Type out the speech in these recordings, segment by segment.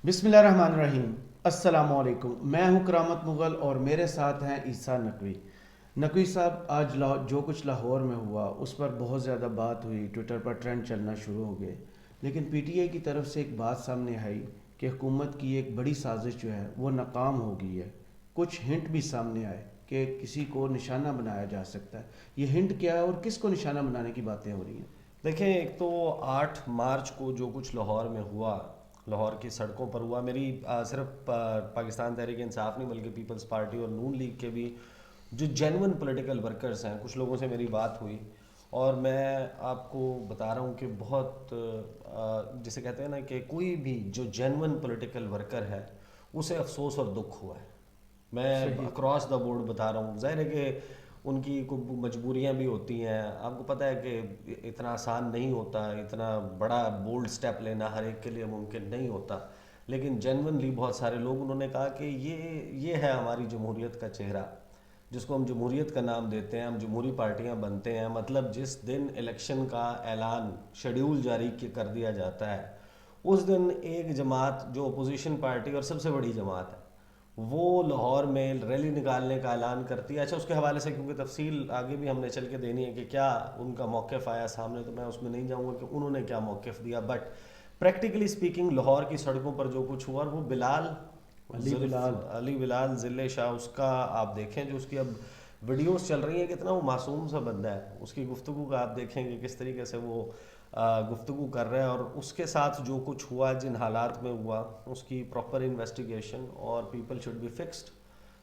بسم اللہ الرحمن الرحیم۔ السلام علیکم، میں ہوں کرامت مغل اور میرے ساتھ ہیں عیسیٰ نقوی۔ نقوی صاحب، آج جو کچھ لاہور میں ہوا اس پر بہت زیادہ بات ہوئی، ٹویٹر پر ٹرینڈ چلنا شروع ہو گئے، لیکن پی ٹی آئی کی طرف سے ایک بات سامنے آئی کہ حکومت کی ایک بڑی سازش جو ہے وہ ناکام ہو گئی ہے۔ کچھ ہنٹ بھی سامنے آئے کہ کسی کو نشانہ بنایا جا سکتا ہے۔ یہ ہنٹ کیا ہے اور کس کو نشانہ بنانے کی باتیں ہو رہی ہیں؟ دیکھیں، ایک تو 8 مارچ کو جو کچھ لاہور میں ہوا، لاہور کی سڑکوں پر ہوا، میری صرف پاکستان تحریک انصاف نہیں بلکہ پیپلز پارٹی اور نون لیگ کے بھی جو جینون پولیٹیکل ورکرز ہیں، کچھ لوگوں سے میری بات ہوئی اور میں آپ کو بتا رہا ہوں کہ بہت جسے کہتے ہیں نا کہ کوئی بھی جو جینون پولیٹیکل ورکر ہے اسے افسوس اور دکھ ہوا ہے۔ میں صحیح۔ اکراس دا بورڈ بتا رہا ہوں، ظاہر ہے کہ ان کی کوئی مجبوریاں بھی ہوتی ہیں، آپ کو پتہ ہے کہ اتنا آسان نہیں ہوتا، اتنا بڑا بولڈ سٹیپ لینا ہر ایک کے لیے ممکن نہیں ہوتا، لیکن جینونلی بہت سارے لوگ انہوں نے کہا کہ یہ ہے ہماری جمہوریت کا چہرہ، جس کو ہم جمہوریت کا نام دیتے ہیں، ہم جمہوری پارٹیاں بنتے ہیں، مطلب جس دن الیکشن کا اعلان شیڈیول جاری کر دیا جاتا ہے اس دن ایک جماعت جو اپوزیشن پارٹی اور سب سے بڑی جماعت ہے وہ لاہور میں ریلی نکالنے کا اعلان کرتی ہے۔ اچھا، اس کے حوالے سے کیونکہ تفصیل آگے بھی ہم نے چل کے دینی ہے کہ کیا ان کا موقف آیا سامنے، تو میں اس میں نہیں جاؤں گا کہ انہوں نے کیا موقف دیا، بٹ پریکٹیکلی سپیکنگ لاہور کی سڑکوں پر جو کچھ ہوا، وہ علی بلال ذل شاہ، اس کا آپ دیکھیں جو اس کی اب ویڈیوز چل رہی ہیں، کتنا وہ معصوم سا بندہ ہے، اس کی گفتگو کا آپ دیکھیں گے کس طریقے سے وہ گفتگو کر رہے ہیں، اور اس کے ساتھ جو کچھ ہوا، جن حالات میں ہوا، اس کی پراپر انویسٹیگیشن، اور people should be fixed,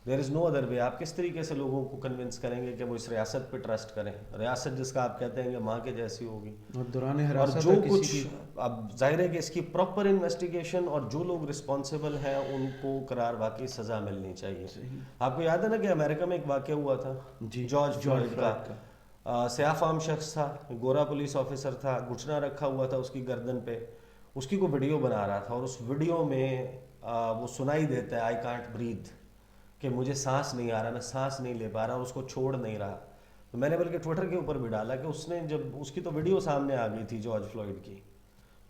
there is no other way. آپ کس طریقے سے لوگوں کو کنونس کریں گے کہ وہ اس ریاست پہ ٹرسٹ کریں؟ ریاست جس کا آپ کہتے ہیں کہ ماں کے جیسی ہوگی، اور دوران اور حراست جو کسی کچھ کی اب ظاہر ہے کہ اس کی پراپر انویسٹیگیشن اور جو لوگ رسپانسبل ہیں ان کو قرار واقعی سزا ملنی چاہیے۔ صحیح۔ آپ کو یاد ہے نا کہ امریکہ میں ایک واقعہ ہوا تھا جی، جارج فلوئڈ کا، کا۔ سیاہ فام شخص تھا، گورا پولیس آفیسر تھا، گھٹنا رکھا ہوا تھا اس کی گردن پہ، اس کی کوئی ویڈیو بنا رہا تھا، اور اس ویڈیو میں وہ سنائی دیتا ہے آئی کانٹ بریتھ، کہ مجھے سانس نہیں آ رہا، میں سانس نہیں لے پا رہا، اور اس کو چھوڑ نہیں رہا۔ تو میں نے بلکہ ٹویٹر کے اوپر بھی ڈالا کہ اس نے جب اس کی تو ویڈیو سامنے آ گئی تھی جارج فلوئڈ کی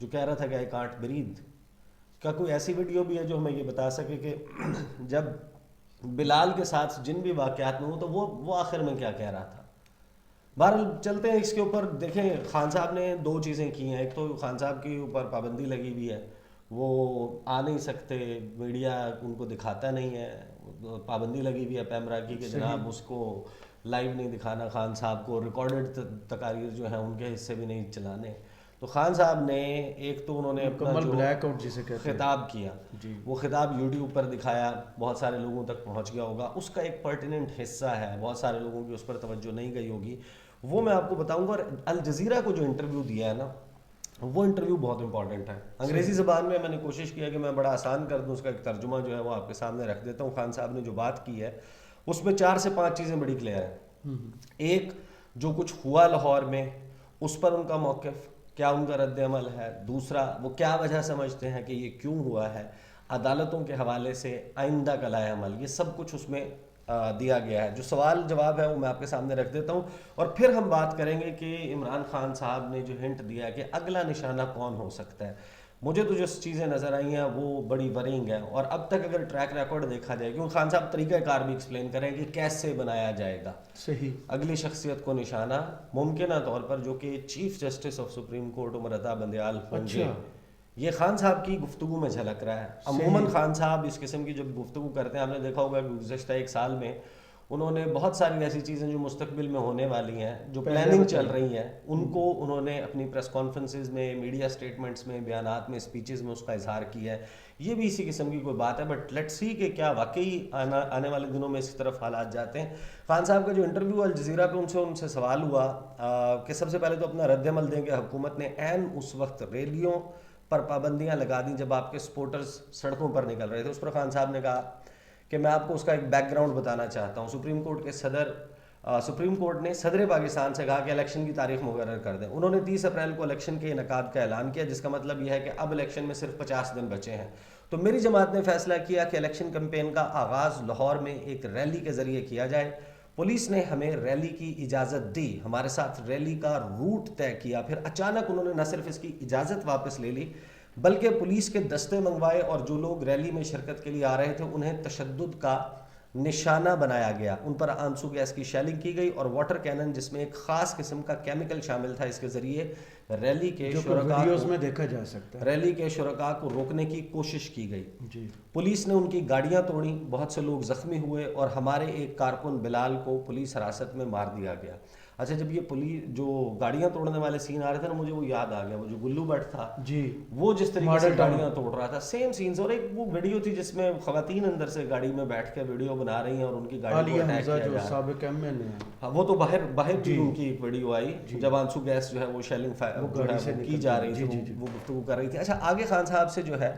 جو کہہ رہا تھا کہ آئی کانٹ بریتھ، کیا کوئی ایسی ویڈیو بھی ہے جو ہمیں یہ بتا سکے کہ جب بلال کے ساتھ جن بھی واقعات میں ہوں تو وہ آخر میں کیا کہہ رہا تھا؟ بہرحال چلتے ہیں اس کے اوپر۔ دیکھیں، خان صاحب نے 2 چیزیں کی ہیں، ایک تو خان صاحب کے اوپر پابندی لگی ہوئی ہے، وہ آ نہیں سکتے، میڈیا ان کو دکھاتا نہیں ہے، پابندی لگی ہوئی ہے پیمرا کی کہ جناب اس کو لائیو نہیں دکھانا، خان صاحب کو ریکارڈڈ تقاریر جو ہیں ان کے حصے بھی نہیں چلانے۔ تو خان صاحب نے ایک تو انہوں نے اپنا مکمل جو بلیک آؤٹ جسے کہتے ہیں۔ خطاب کیا، جی۔ وہ خطاب یوٹیوب پر دکھایا، بہت سارے لوگوں تک پہنچ گیا ہوگا، اس کا ایک پرٹیننٹ حصہ ہے، بہت سارے لوگوں کی اس پر توجہ نہیں گئی ہوگی، وہ میں آپ کو بتاؤں گا۔ اور الجزیرہ کو جو انٹرویو دیا ہے نا، وہ انٹرویو بہت امپورٹنٹ ہے۔ انگریزی زبان میں نے کوشش کیا کہ میں بڑا آسان کر دوں، اس کا ایک ترجمہ جو ہے وہ آپ کے سامنے رکھ دیتا ہوں۔ خان صاحب نے جو بات کی ہے اس میں 4 سے 5 چیزیں بڑی کلیئر ہیں۔ ایک، جو کچھ ہوا لاہور میں اس پر ان کا موقف کیا، ان کا رد عمل ہے۔ دوسرا، وہ کیا وجہ سمجھتے ہیں کہ یہ کیوں ہوا ہے، عدالتوں کے حوالے سے آئندہ کا لائحہ عمل، یہ سب کچھ اس میں دیا گیا ہے۔ جو سوال جواب ہے وہ میں آپ کے سامنے رکھ دیتا ہوں، اور پھر ہم بات کریں گے کہ عمران خان صاحب نے جو ہنٹ دیا ہے کہ اگلا نشانہ کون ہو سکتا ہے۔ مجھے تو جو چیزیں نظر آئی ہیں وہ بڑی ورنگ ہیں، اور اب تک اگر ٹریک ریکارڈ دیکھا جائے، کیونکہ خان صاحب طریقہ کار بھی ایکسپلین کریں کہ کیسے بنایا جائے گا صحیح۔ اگلی شخصیت کو نشانہ، ممکنہ طور پر جو کہ chief justice of supreme court Umar Ata Bandial ہوں گے۔ اچھا۔ یہ خان صاحب کی گفتگو میں جھلک رہا ہے۔ عموماً خان صاحب اس قسم کی جب گفتگو کرتے ہیں، آپ نے دیکھا ہوگا کہ گزشتہ 1 سال میں انہوں نے بہت ساری ایسی چیزیں جو مستقبل میں ہونے والی ہیں، جو پلاننگ چل رہی ہیں، ان کو انہوں نے اپنی پریس کانفرنسز میں، میڈیا سٹیٹمنٹس میں، بیانات میں، اسپیچز میں اس کا اظہار کیا ہے۔ یہ بھی اسی قسم کی کوئی بات ہے، بٹ لیٹس سی کہ کیا واقعی آنے والے دنوں میں اس طرف حالات جاتے ہیں۔ خان صاحب کا جو انٹرویو الجزیرہ پہ ان سے سوال ہوا کہ سب سے پہلے تو اپنا رد عمل دیں کہ حکومت نے عین اس وقت ریلیوں پر پابندیاں لگا دیں جب آپ کے سپورٹرز سڑکوں پر نکل رہے تھے۔ اس پر خان صاحب نے کہا کہ میں آپ کو اس کا ایک بیک گراؤنڈ بتانا چاہتا ہوں۔ سپریم کورٹ نے صدر پاکستان سے کہا کہ الیکشن کی تاریخ مقرر کر دیں۔ انہوں نے 30 اپریل کو الیکشن کے انعقاد کا اعلان کیا، جس کا مطلب یہ ہے کہ اب الیکشن میں صرف 50 دن بچے ہیں۔ تو میری جماعت نے فیصلہ کیا کہ الیکشن کمپین کا آغاز لاہور میں ایک ریلی کے ذریعے کیا جائے۔ پولیس نے ہمیں ریلی کی اجازت دی، ہمارے ساتھ ریلی کا روٹ طے کیا، پھر اچانک انہوں نے نہ صرف اس کی اجازت واپس لے لی بلکہ پولیس کے دستے منگوائے اور جو لوگ ریلی میں شرکت کے لیے آ رہے تھے انہیں تشدد کا نشانہ بنایا گیا. ان پر آنسو گیس کی شیلنگ کی گئی اور واٹر کینن جس میں ایک خاص قسم کا کیمیکل شامل تھا، اس کے ذریعے ریلی کے ویڈیوز میں دیکھا جا سکتا ہے، ریلی کے شرکاء کو روکنے کی کوشش کی گئی. جی پولیس نے ان کی گاڑیاں توڑی، بہت سے لوگ زخمی ہوئے اور ہمارے ایک کارکن بلال کو پولیس حراست میں مار دیا گیا. اچھا، جب یہ پولیس جو گاڑیاں توڑنے والے سین آ رہے تھے نا، مجھے وہ یاد آ گیا، وہ جو گلو بٹ تھا جی، وہ جس طریقے سے گاڑیاں توڑ رہا تھا، سیم سینز. اور ایک وہ ویڈیو تھی جس میں خواتین اندر سے گاڑی میں بیٹھ کے ویڈیو بنا رہی ہیں اور ان کی گاڑی کو اٹیک کیا جا رہا ہے. سابق ایم این ہے، ہاں، وہ تو باہر بھی ان کی ایک ویڈیو آئی جب آنسو گیس جو ہے وہ شیلنگ جو ہے وہ کی جا رہی تھی، وہ گفتگو کر رہی تھی. اچھا، آگے خان صاحب سے جو ہے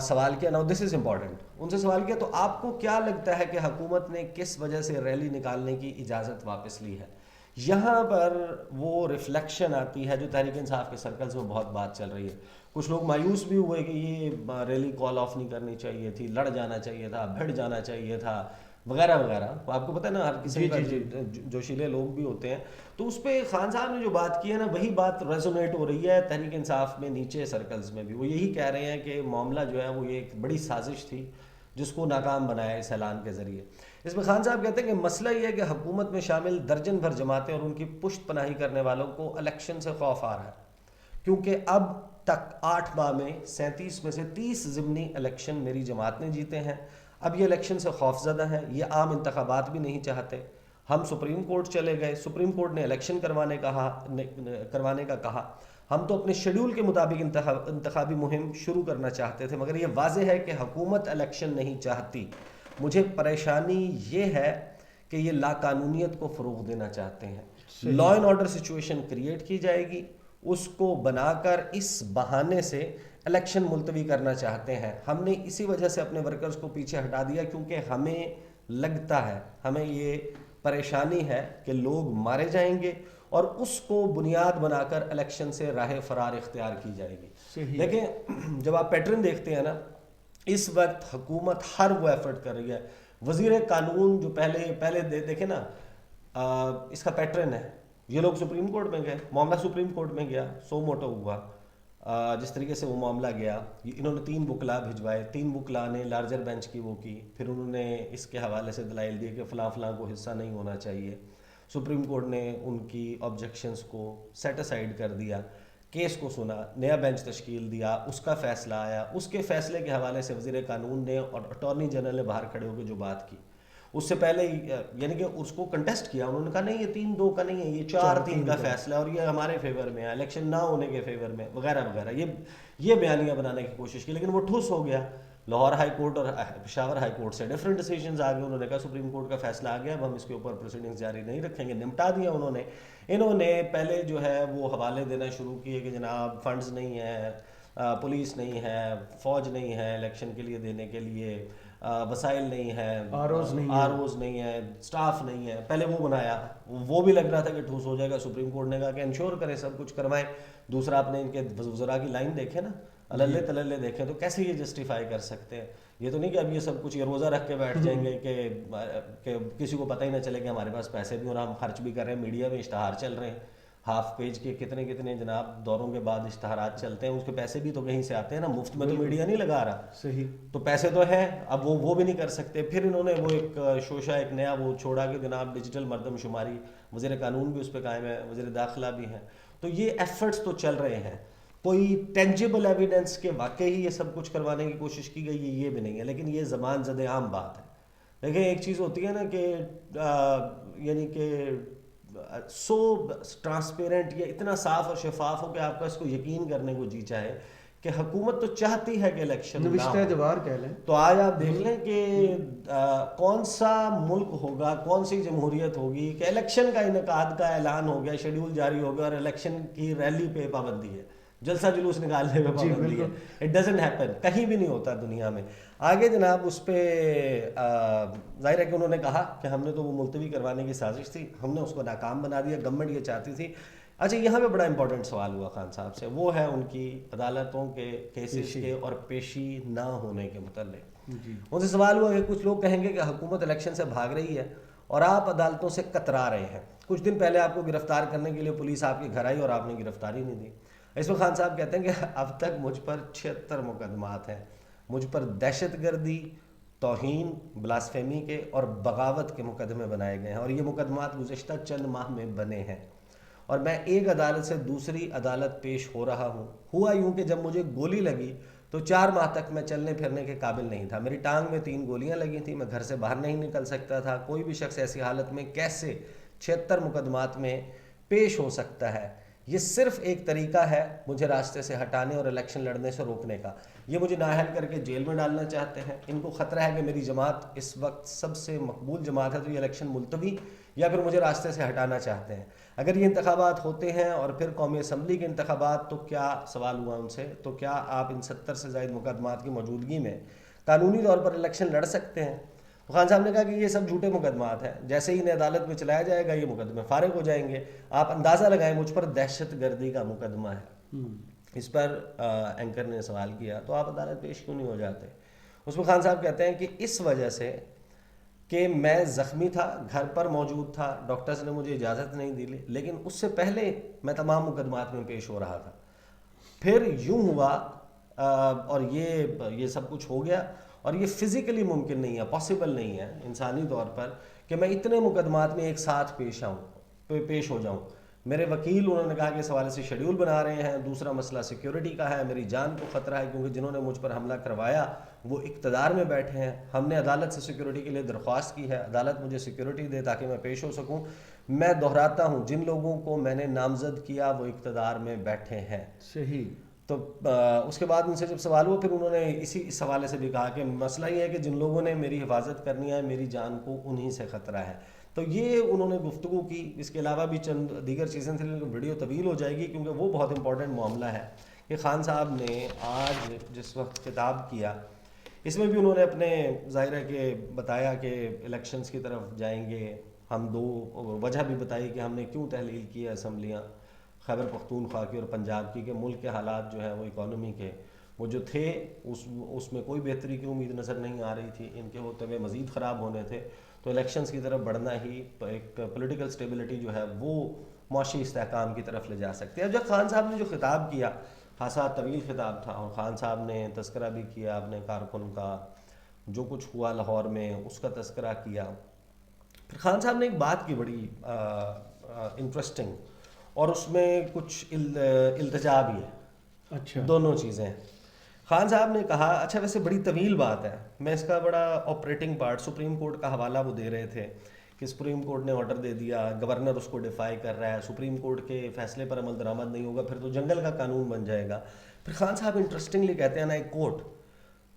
سوال کیا، ناؤ دس از امپورٹنٹ، ان سے سوال کیا تو آپ کو کیا لگتا ہے کہ حکومت نے کس وجہ سے ریلی نکالنے کی اجازت واپس لی ہے؟ یہاں پر وہ ریفلیکشن آتی ہے جو تحریک انصاف کے سرکلز میں بہت بات چل رہی ہے. کچھ لوگ مایوس بھی ہوئے کہ یہ ریلی کال آف نہیں کرنی چاہیے تھی، لڑ جانا چاہیے تھا، بھڑ جانا چاہیے تھا، وغیرہ وغیرہ. آپ کو پتہ ہے نا، ہر کسی کا جوشیلے لوگ بھی ہوتے ہیں. تو اس پہ خان صاحب نے جو بات کی ہے نا، وہی بات ریزونیٹ ہو رہی ہے تحریک انصاف میں نیچے سرکلز میں بھی. وہ یہی کہہ رہے ہیں کہ معاملہ جو ہے وہ یہ ایک بڑی سازش تھی جس کو ناکام بنایا اس اعلان کے ذریعے. اس میں خان صاحب کہتے ہیں کہ مسئلہ یہ ہے کہ حکومت میں شامل درجن بھر جماعتیں اور ان کی پشت پناہی کرنے والوں کو الیکشن سے خوف آ رہا ہے، کیونکہ اب تک 8 ماہ میں 37 میں سے 30 ضمنی الیکشن میری جماعت نے جیتے ہیں. اب یہ الیکشن سے خوف زدہ ہیں، یہ عام انتخابات بھی نہیں چاہتے. ہم سپریم کورٹ چلے گئے، سپریم کورٹ نے الیکشن کروانے کا کہا. ہم تو اپنے شیڈول کے مطابق انتخابی مہم شروع کرنا چاہتے تھے، مگر یہ واضح ہے کہ حکومت الیکشن نہیں چاہتی. مجھے پریشانی یہ ہے کہ یہ لا قانونیت کو فروغ دینا چاہتے ہیں. Law and order situation create کی جائے گی، اس کو بنا کر اس بہانے سے الیکشن ملتوی کرنا چاہتے ہیں. ہم نے اسی وجہ سے اپنے ورکرز کو پیچھے ہٹا دیا، کیونکہ ہمیں لگتا ہے، ہمیں یہ پریشانی ہے کہ لوگ مارے جائیں گے اور اس کو بنیاد بنا کر الیکشن سے راہ فرار اختیار کی جائے گی. لیکن جب آپ پیٹرن دیکھتے ہیں نا، اس وقت حکومت ہر وہ ایفرٹ کر رہی ہے. وزیر قانون جو پہلے دیکھیں نا، اس کا پیٹرن ہے، یہ لوگ سپریم کورٹ میں گئے، معاملہ سپریم کورٹ میں گیا، سو موٹو ہوا. جس طریقے سے وہ معاملہ گیا، انہوں نے 3 وکلا بھجوائے، 3 وکلا نے لارجر بینچ کی وہ کی، پھر انہوں نے اس کے حوالے سے دلائل دیے کہ فلاں فلاں کو حصہ نہیں ہونا چاہیے. سپریم کورٹ نے ان کی آبجیکشنز کو سیٹ اسائیڈ کر دیا، کیس کو سنا، نیا بینچ تشکیل دیا، اس کا فیصلہ آیا. اس کے فیصلے کے حوالے سے وزیر قانون نے اور اٹارنی جنرل نے باہر کھڑے ہو کے جو بات کی، اس سے پہلے یعنی کہ اس کو کنٹیسٹ کیا، انہوں نے کہا نہیں یہ 3-2 کا نہیں ہے، یہ 4-3 کا فیصلہ ہے اور یہ ہمارے فیور میں ہے، الیکشن نہ ہونے کے فیور میں، وغیرہ وغیرہ. یہ بیانیاں بنانے کی کوشش کی، لیکن وہ ٹھوس ہو گیا. لاہور ہائی کورٹ اور پشاور ہائی کورٹ سے ڈفرینٹ ڈیسیجنز آ گئے. انہوں نے کہا سپریم کورٹ کا فیصلہ آ گیا، اب ہم اس کے اوپر پروسیڈنگز جاری نہیں رکھیں گے. نمٹا دیا انہوں نے پہلے جو ہے وہ حوالے دینا شروع کیے کہ جناب فنڈز نہیں ہیں، پولیس نہیں ہے، فوج نہیں ہے الیکشن کے لیے دینے کے لیے، وسائل نہیں ہے، آر اوز نہیں ہے، سٹاف نہیں ہے. پہلے وہ بنایا، وہ بھی لگ رہا تھا کہ ٹھوس ہو جائے گا. سپریم کورٹ نے کہا کہ انشور کریں، سب کچھ کروائیں. دوسرا آپ نے ان کے وزراء کی لائن دیکھے نا، اللہ تللے دیکھیں، تو کیسے یہ جسٹیفائی کر سکتے ہیں؟ یہ تو نہیں کہ اب یہ سب کچھ یہ روزہ رکھ کے بیٹھ جائیں گے کہ کسی کو پتہ ہی نہ چلے کہ ہمارے پاس پیسے بھی اور ہم خرچ بھی کر رہے ہیں. میڈیا میں اشتہار چل رہے ہیں، ہاف پیج کے کتنے جناب دوروں کے بعد اشتہارات چلتے ہیں، اس کے پیسے بھی تو کہیں سے آتے ہیں نا، مفت میں تو میڈیا نہیں لگا رہا. صحیح، تو پیسے تو ہیں، اب وہ بھی نہیں کر سکتے. پھر انہوں نے وہ ایک شوشہ ایک نیا وہ چھوڑا کہ جناب ڈیجیٹل مردم شماری، وزیر قانون بھی اس پہ قائم ہے، وزیر داخلہ بھی ہیں. تو یہ ایفرٹس تو چل رہے ہیں. کوئی ٹینجیبل ایویڈنس کے واقعی یہ سب کچھ کروانے کی کوشش کی گئی ہے یہ بھی نہیں ہے، لیکن یہ زبان زد عام بات ہے. دیکھیں ایک چیز ہوتی ہے نا کہ یعنی کہ سو ٹرانسپیرنٹ، یہ اتنا صاف اور شفاف ہو کہ آپ کا اس کو یقین کرنے کو جی چاہے کہ حکومت تو چاہتی ہے کہ الیکشن نوشتہ دوار کہہ لیں. تو آج آپ دیکھ لیں کہ کون سا ملک ہوگا، کون سی جمہوریت ہوگی کہ الیکشن کا انعقاد کا اعلان ہو گیا، شیڈول جاری ہو گیا اور الیکشن کی ریلی پہ پابندی ہے، جلسہ جلوس نکالنے پہ پابندی ہے. اٹ ڈزنٹ ہیپن، کہیں بھی نہیں ہوتا دنیا میں. آگے جناب اس پہ ظاہر ہے کہ انہوں نے کہا کہ ہم نے تو وہ ملتوی کروانے کی سازش تھی، ہم نے اس کو ناکام بنا دیا، گورنمنٹ یہ چاہتی تھی. اچھا، یہاں پہ بڑا امپورٹنٹ سوال ہوا خان صاحب سے، وہ ہے ان کی عدالتوں کے کیسز کے اور پیشی نہ ہونے کے متعلق. ان سے سوال ہوا کہ کچھ لوگ کہیں گے کہ حکومت الیکشن سے بھاگ رہی ہے اور آپ عدالتوں سے کترا رہے ہیں. کچھ دن پہلے آپ کو گرفتار کرنے کے لیے پولیس آپ کے گھر آئی اور آپ نے گرفتاری نہیں دی. اس میں خان صاحب کہتے ہیں کہ اب تک مجھ پر 76 مقدمات ہیں، مجھ پر دہشت گردی، توہین، بلاسفیمی کے اور بغاوت کے مقدمے بنائے گئے ہیں، اور یہ مقدمات گزشتہ چند ماہ میں بنے ہیں، اور میں ایک عدالت سے دوسری عدالت پیش ہو رہا ہوں۔ ہوا یوں کہ جب مجھے گولی لگی تو 4 ماہ تک میں چلنے پھرنے کے قابل نہیں تھا، میری ٹانگ میں 3 گولیاں لگی تھیں، میں گھر سے باہر نہیں نکل سکتا تھا۔ کوئی بھی شخص ایسی حالت میں کیسے 76 مقدمات میں پیش ہو سکتا ہے؟ یہ صرف ایک طریقہ ہے مجھے راستے سے ہٹانے اور الیکشن لڑنے سے روکنے کا۔ یہ مجھے نااہل کر کے جیل میں ڈالنا چاہتے ہیں۔ ان کو خطرہ ہے کہ میری جماعت اس وقت سب سے مقبول جماعت ہے، تو یہ الیکشن ملتوی یا پھر مجھے راستے سے ہٹانا چاہتے ہیں۔ اگر یہ انتخابات ہوتے ہیں اور پھر قومی اسمبلی کے انتخابات، تو کیا سوال ہوا ان سے، تو کیا آپ ان 70 سے زائد مقدمات کی موجودگی میں قانونی طور پر الیکشن لڑ سکتے ہیں؟ تو خان صاحب نے کہا کہ یہ سب جھوٹے مقدمات ہیں، جیسے ہی انہیں عدالت میں چلایا جائے گا یہ مقدمے فارغ ہو جائیں گے۔ آپ اندازہ لگائیں مجھ پر دہشت گردی کا مقدمہ ہے۔ اس پر اینکر نے سوال کیا تو آپ عدالت پیش کیوں نہیں ہو جاتے؟ اس میں خان صاحب کہتے ہیں کہ اس وجہ سے کہ میں زخمی تھا، گھر پر موجود تھا، ڈاکٹرز نے مجھے اجازت نہیں دی، لیکن اس سے پہلے میں تمام مقدمات میں پیش ہو رہا تھا۔ پھر یوں ہوا اور یہ سب کچھ ہو گیا، اور یہ فزیکلی ممکن نہیں ہے، پاسبل نہیں ہے انسانی طور پر کہ میں اتنے مقدمات میں ایک ساتھ پیش ہو جاؤں۔ میرے وکیل انہوں نے کہا کہ اس حوالے سے شیڈیول بنا رہے ہیں۔ دوسرا مسئلہ سیکیورٹی کا ہے، میری جان کو خطرہ ہے کیونکہ جنہوں نے مجھ پر حملہ کروایا وہ اقتدار میں بیٹھے ہیں۔ ہم نے عدالت سے سیکیورٹی کے لیے درخواست کی ہے، عدالت مجھے سیکیورٹی دے تاکہ میں پیش ہو سکوں۔ میں دہراتا ہوں، جن لوگوں کو میں نے نامزد کیا وہ اقتدار میں بیٹھے ہیں۔ صحیح۔ تو اس کے بعد ان سے جب سوال ہوا، پھر انہوں نے اس حوالے سے بھی کہا کہ مسئلہ یہ ہے کہ جن لوگوں نے میری حفاظت کرنی ہے، میری جان کو انہی سے خطرہ ہے۔ تو یہ انہوں نے گفتگو کی۔ اس کے علاوہ بھی چند دیگر چیزیں تھیں، لیکن ویڈیو طویل ہو جائے گی کیونکہ وہ بہت امپورٹنٹ معاملہ ہے کہ خان صاحب نے آج جس وقت خطاب کیا، اس میں بھی انہوں نے اپنے ظاہر ہے کہ بتایا کہ الیکشنز کی طرف جائیں گے۔ ہم دو وجہ بھی بتائی کہ ہم نے کیوں تحلیل کی ہے اسمبلیاں، خیبر پختونخوا کی اور پنجاب کی، کہ ملک کے حالات جو ہیں وہ اکانومی کے وہ جو تھے اس میں کوئی بہتری کی امید نظر نہیں آ رہی تھی، ان کے ہوتے ہوئے مزید خراب ہونے تھے۔ تو الیکشنز کی طرف بڑھنا ہی ایک پولیٹیکل سٹیبلٹی جو ہے وہ معاشی استحکام کی طرف لے جا سکتی ہے۔ اب جب خان صاحب نے جو خطاب کیا، خاصا طویل خطاب تھا، اور خان صاحب نے تذکرہ بھی کیا اپنے کارکن کا، جو کچھ ہوا لاہور میں اس کا تذکرہ کیا۔ پھر خان صاحب نے ایک بات کی بڑی انٹرسٹنگ، اور اس میں کچھ التجا بھی ہے۔ اچھا، دونوں چیزیں خان صاحب نے کہا، اچھا ویسے بڑی طویل بات ہے، میں اس کا بڑا آپریٹنگ پارٹ، سپریم کورٹ کا حوالہ وہ دے رہے تھے کہ سپریم کورٹ نے آرڈر دے دیا، گورنر اس کو ڈیفائی کر رہا ہے، سپریم کورٹ کے فیصلے پر عمل درآمد نہیں ہوگا، پھر تو جنگل کا قانون بن جائے گا۔ پھر خان صاحب انٹرسٹنگلی کہتے ہیں نا ایک کوٹ،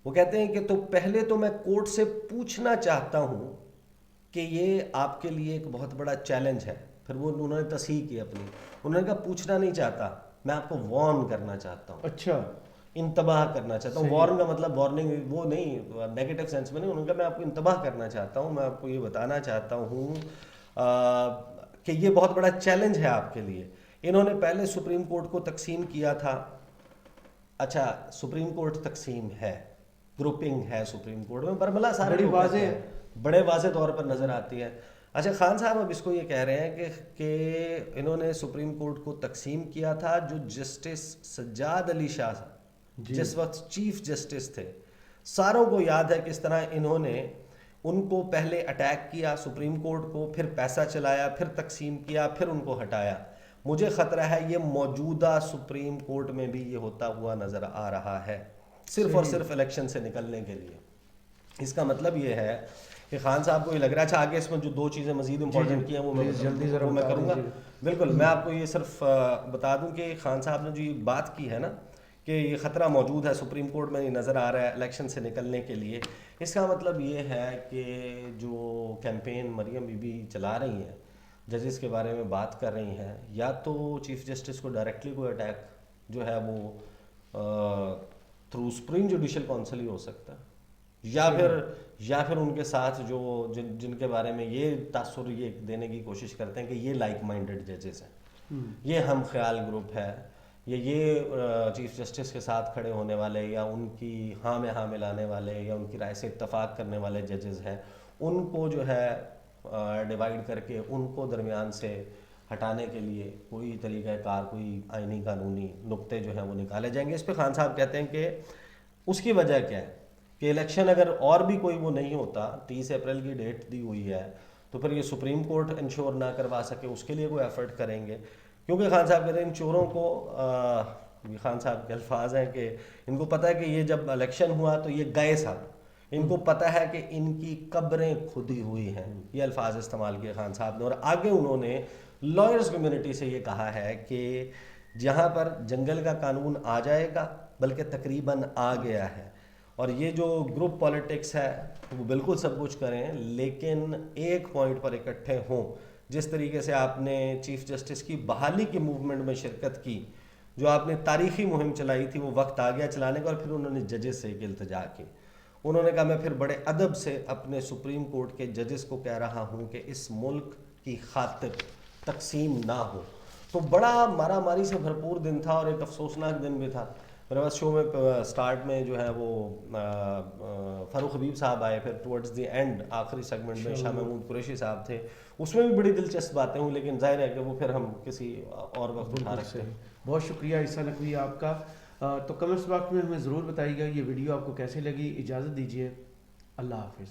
وہ کہتے ہیں کہ تو پہلے تو میں کورٹ سے پوچھنا چاہتا ہوں کہ یہ آپ کے لیے ایک بہت بڑا چیلنج ہے۔ پھر وہ انہوں نے تصحیح کی اپنی، انہوں نے کہا پوچھنا نہیں چاہتا، میں آپ کو وارن کرنا چاہتا ہوں، اچھا، انتباہ کرنا چاہتا ہوں۔ وارن کا مطلب وارننگ وہ نہیں، نیگیٹو سینس میں نہیں، انہوں نے کہا میں آپ کو انتباہ کرنا چاہتا ہوں، میں آپ کو یہ بتانا چاہتا ہوں کہ یہ بہت بڑا چیلنج ہے آپ کے لیے۔ انہوں نے پہلے سپریم کورٹ کو تقسیم کیا تھا، اچھا سپریم کورٹ تقسیم ہے، گروپنگ ہے سپریم کورٹ میں، برملا سارے بڑی لوگ واضح کہتے ہیں، بڑے واضح طور پر نظر آتی ہے۔ اچھا خان صاحب اب اس کو یہ کہہ رہے ہیں کہ انہوں نے سپریم کورٹ کو تقسیم کیا تھا، جو جسٹس سجاد علی شاہ جس وقت چیف جسٹس تھے، ساروں کو یاد ہے کس طرح انہوں نے ان کو پہلے اٹیک کیا سپریم کورٹ کو، پھر پیسہ چلایا، پھر تقسیم کیا، پھر ان کو ہٹایا۔ مجھے خطرہ ہے یہ موجودہ سپریم کورٹ میں بھی یہ ہوتا ہوا نظر آ رہا ہے، صرف اور صرف الیکشن سے نکلنے کے لیے۔ اس کا مطلب یہ ہے کہ خان صاحب کو یہ لگ رہا ہے، اچھا آگے اس میں جو دو چیزیں مزید امپورٹنٹ کی ہیں وہ میں کروں گا۔ بالکل، میں آپ کو یہ صرف بتا دوں کہ خان صاحب نے جو یہ بات کی ہے نا کہ یہ خطرہ موجود ہے سپریم کورٹ میں، یہ نظر آ رہا ہے الیکشن سے نکلنے کے لیے، اس کا مطلب یہ ہے کہ جو کیمپین مریم بی بی چلا رہی ہیں، ججز کے بارے میں بات کر رہی ہیں، یا تو چیف جسٹس کو ڈائریکٹلی کوئی اٹیک جو ہے وہ تھرو سپریم جوڈیشل کونسل ہی ہو سکتا ہے، یا پھر ان کے ساتھ جو جن کے بارے میں یہ تاثر یہ دینے کی کوشش کرتے ہیں کہ یہ لائک مائنڈڈ ججز ہیں، یہ ہم خیال گروپ ہے، یہ چیف جسٹس کے ساتھ کھڑے ہونے والے یا ان کی ہاں میں ہاں ملانے والے یا ان کی رائے سے اتفاق کرنے والے ججز ہیں، ان کو جو ہے ڈیوائیڈ کر کے ان کو درمیان سے ہٹانے کے لیے کوئی طریقہ کار، کوئی آئینی قانونی نقطے جو ہیں وہ نکالے جائیں گے۔ اس پہ خان صاحب کہتے ہیں کہ اس کی وجہ کیا ہے کہ الیکشن اگر اور بھی کوئی وہ نہیں ہوتا، 30 اپریل کی ڈیٹ دی ہوئی ہے، تو پھر یہ سپریم کورٹ انشور نہ کروا سکے، اس کے لیے کوئی ایفرٹ کریں گے، کیونکہ خان صاحب کہتے ہیں ان چوروں کو خان صاحب کے الفاظ ہیں کہ ان کو پتہ ہے کہ یہ جب الیکشن ہوا تو یہ گئے صاحب، ان کو پتہ ہے کہ ان کی قبریں کھدی ہوئی ہیں، یہ الفاظ استعمال کیے خان صاحب نے۔ اور آگے انہوں نے لائرز کمیونٹی سے یہ کہا ہے کہ جہاں پر جنگل کا قانون آ جائے گا، بلکہ تقریباً آ گیا ہے، اور یہ جو گروپ پالیٹکس ہے وہ بالکل سب کچھ کریں، لیکن ایک پوائنٹ پر اکٹھے ہوں۔ جس طریقے سے آپ نے چیف جسٹس کی بحالی کی موومنٹ میں شرکت کی، جو آپ نے تاریخی مہم چلائی تھی، وہ وقت آ گیا چلانے کا، اور پھر انہوں نے ججز سے ایک التجا کی۔ انہوں نے کہا میں پھر بڑے ادب سے اپنے سپریم کورٹ کے ججز کو کہہ رہا ہوں کہ اس ملک کی خاطر تقسیم نہ ہو۔ تو بڑا مارا ماری سے بھرپور دن تھا، اور ایک افسوسناک دن بھی تھا۔ میرے پاس شو میں سٹارٹ میں جو ہے وہ فاروق حبیب صاحب آئے، پھر ٹورڈز دی اینڈ آخری سیگمنٹ میں شاہ محمود قریشی صاحب تھے، اس میں بھی بڑی دلچسپ باتیں ہوں، لیکن ظاہر ہے کہ وہ پھر ہم کسی اور وقت اٹھا رکھتے ہیں۔ بہت شکریہ عیسیٰ نقوی آپ کا۔ تو کمنٹس باکس میں ہمیں ضرور بتائیے گا یہ ویڈیو آپ کو کیسے لگی۔ اجازت دیجیے، اللہ حافظ۔